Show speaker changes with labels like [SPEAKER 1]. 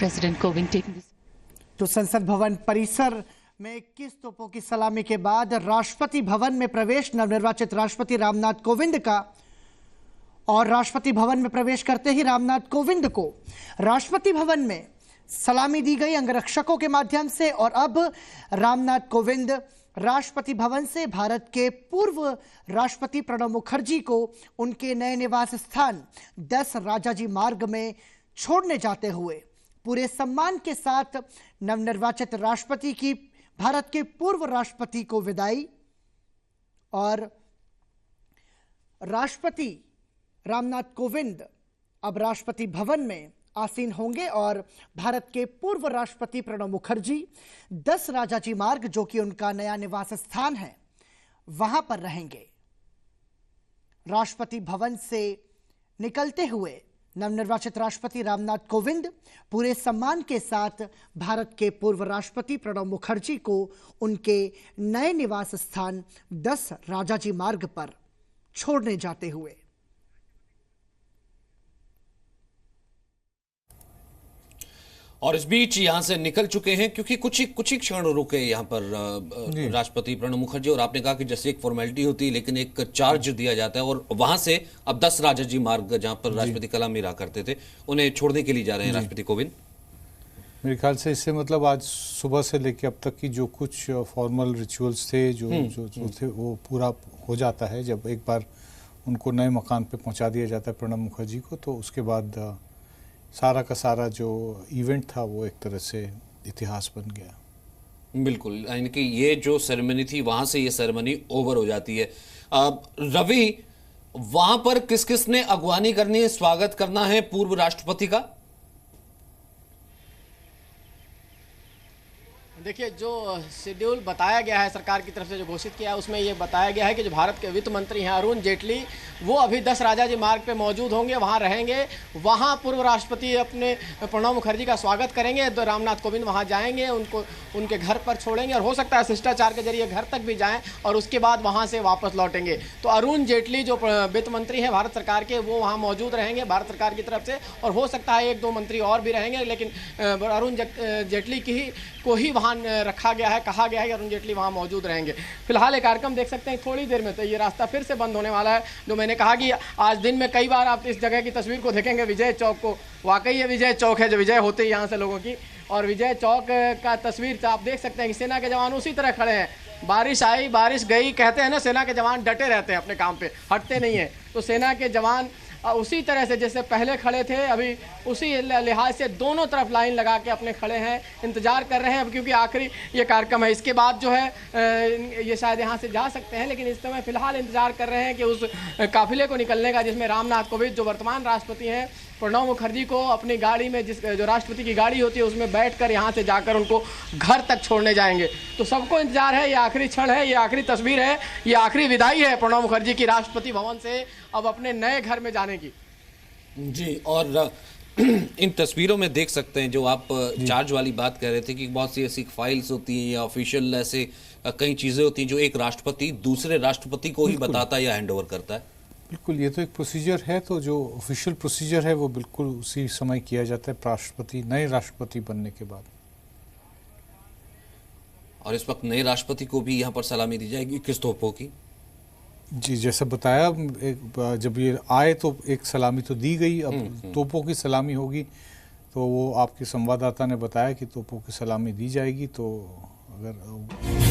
[SPEAKER 1] President Kovind taking this.
[SPEAKER 2] तो संसद भवन परिसर में 21 तोपों की सलामी के बाद राष्ट्रपति भवन में प्रवेश नवनिर्वाचित राष्ट्रपति रामनाथ कोविंद का। और राष्ट्रपति भवन में प्रवेश करते ही रामनाथ कोविंद को राष्ट्रपति भवन में सलामी दी गई अंगरक्षकों के माध्यम से। और अब रामनाथ कोविंद राष्ट्रपति भवन से भारत के पूर्व राष्ट्रपति प्रणब मुखर्जी को उनके नए निवास स्थान 10 राजाजी मार्ग में छोड़ने जाते हुए पूरे सम्मान के साथ नवनिर्वाचित राष्ट्रपति की भारत के पूर्व राष्ट्रपति को विदाई। और राष्ट्रपति रामनाथ कोविंद अब राष्ट्रपति भवन में आसीन होंगे और भारत के पूर्व राष्ट्रपति प्रणब मुखर्जी 10 राजाजी मार्ग, जो कि उनका नया निवास स्थान है, वहां पर रहेंगे। राष्ट्रपति भवन से निकलते हुए नवनिर्वाचित राष्ट्रपति रामनाथ कोविंद पूरे सम्मान के साथ भारत के पूर्व राष्ट्रपति प्रणब मुखर्जी को उनके नए निवास स्थान 10 राजाजी मार्ग पर छोड़ने जाते हुए।
[SPEAKER 3] और इस बीच यहां से निकल चुके हैं, क्योंकि कुछ ही क्षण रुके यहाँ पर राष्ट्रपति प्रणब मुखर्जी। और आपने कहा कि जैसे एक फॉर्मेलिटी होती है, लेकिन एक चार्ज दिया जाता है और वहां से अब 10 राजाजी मार्ग, जहां पर राष्ट्रपति कलाम रहा करते थे, उन्हें छोड़ने के लिए जा रहे हैं राष्ट्रपति कोविंद।
[SPEAKER 4] मेरे ख्याल से इससे मतलब आज सुबह से लेकर अब तक की जो कुछ फॉर्मल रिचुअल्स थे जो थे वो पूरा हो जाता है। जब एक बार उनको नए मकान पे पहुंचा दिया जाता है प्रणब मुखर्जी को, तो उसके बाद सारा का सारा जो इवेंट था वो एक तरह से इतिहास बन गया।
[SPEAKER 3] बिल्कुल, यानी कि ये जो सेरेमनी थी वहां से ये सेरेमनी ओवर हो जाती है। रवि, वहां पर किस किस ने अगवानी करनी है, स्वागत करना है पूर्व राष्ट्रपति का?
[SPEAKER 5] देखिए, जो शेड्यूल बताया गया है सरकार की तरफ से, जो घोषित किया है, उसमें ये बताया गया है कि जो भारत के वित्त मंत्री हैं अरुण जेटली, वो अभी 10 राजाजी मार्ग पे मौजूद होंगे, वहाँ रहेंगे। वहाँ पूर्व राष्ट्रपति अपने प्रणब मुखर्जी का स्वागत करेंगे। तो रामनाथ कोविंद वहाँ जाएंगे, उनको उनके घर पर छोड़ेंगे और हो सकता है शिष्टाचार के जरिए घर तक भी जाएं और उसके बाद वहाँ से वापस लौटेंगे। तो अरुण जेटली जो वित्त मंत्री हैं भारत सरकार के, वो वहाँ मौजूद रहेंगे भारत सरकार की तरफ से। और हो सकता है 1-2 मंत्री और भी रहेंगे, लेकिन अरुण जेटली को ही वहाँ रखा गया है, कहा गया है कि अरुण जेटली वहाँ मौजूद रहेंगे। फिलहाल एक कार्यक्रम देख सकते हैं, थोड़ी देर में तो ये रास्ता फिर से बंद होने वाला है। जो मैंने कहा कि आज दिन में कई बार आप इस जगह की तस्वीर को देखेंगे, विजय चौक को। वाकई ये विजय चौक है, जो विजय होते ही यहाँ से लोगों की। और विजय चौक का तस्वीर आप देख सकते हैं कि सेना के जवान उसी तरह खड़े हैं। बारिश आई बारिश गई, कहते हैं ना, सेना के जवान डटे रहते हैं अपने काम पे, हटते नहीं है। तो सेना के जवान उसी तरह से जैसे पहले खड़े थे, अभी उसी लिहाज से दोनों तरफ लाइन लगा के अपने खड़े हैं, इंतजार कर रहे हैं। अब क्योंकि आखिरी ये कार्यक्रम है, इसके बाद जो है ये शायद यहाँ से जा सकते हैं, लेकिन इस समय फिलहाल इंतजार कर रहे हैं कि उस काफिले को निकलने का, जिसमें रामनाथ कोविंद जो वर्तमान राष्ट्रपति हैं, प्रणब मुखर्जी को अपनी गाड़ी में, जो राष्ट्रपति की गाड़ी होती है उसमें बैठकर यहाँ से जाकर उनको घर तक छोड़ने जाएंगे। तो सबको इंतजार है, ये आखिरी क्षण है, ये आखिरी तस्वीर है, ये आखिरी विदाई है प्रणब मुखर्जी की राष्ट्रपति भवन से अब अपने नए घर में जाने की।
[SPEAKER 3] जी, और इन तस्वीरों में देख सकते हैं, जो आप चार्ज वाली बात कह रहे थे कि बहुत सी ऐसी फाइल्स होती हैं या ऑफिशियल ऐसे कई चीजें होती हैं जो एक राष्ट्रपति दूसरे राष्ट्रपति को ही बताता है या हैंड ओवर करता है।
[SPEAKER 4] बिल्कुल, ये तो एक प्रोसीजर है। तो जो ऑफिशियल प्रोसीजर है वो बिल्कुल उसी समय किया जाता है राष्ट्रपति, नए राष्ट्रपति बनने के बाद।
[SPEAKER 3] और इस वक्त नए राष्ट्रपति को भी यहाँ पर सलामी दी जाएगी 21 तोपों की।
[SPEAKER 4] जी, जैसा बताया, जब ये आए तो एक सलामी तो दी गई, अब तोपों की सलामी होगी। तो वो आपके संवाददाता ने बताया कि तोपों की सलामी दी जाएगी। तो अगर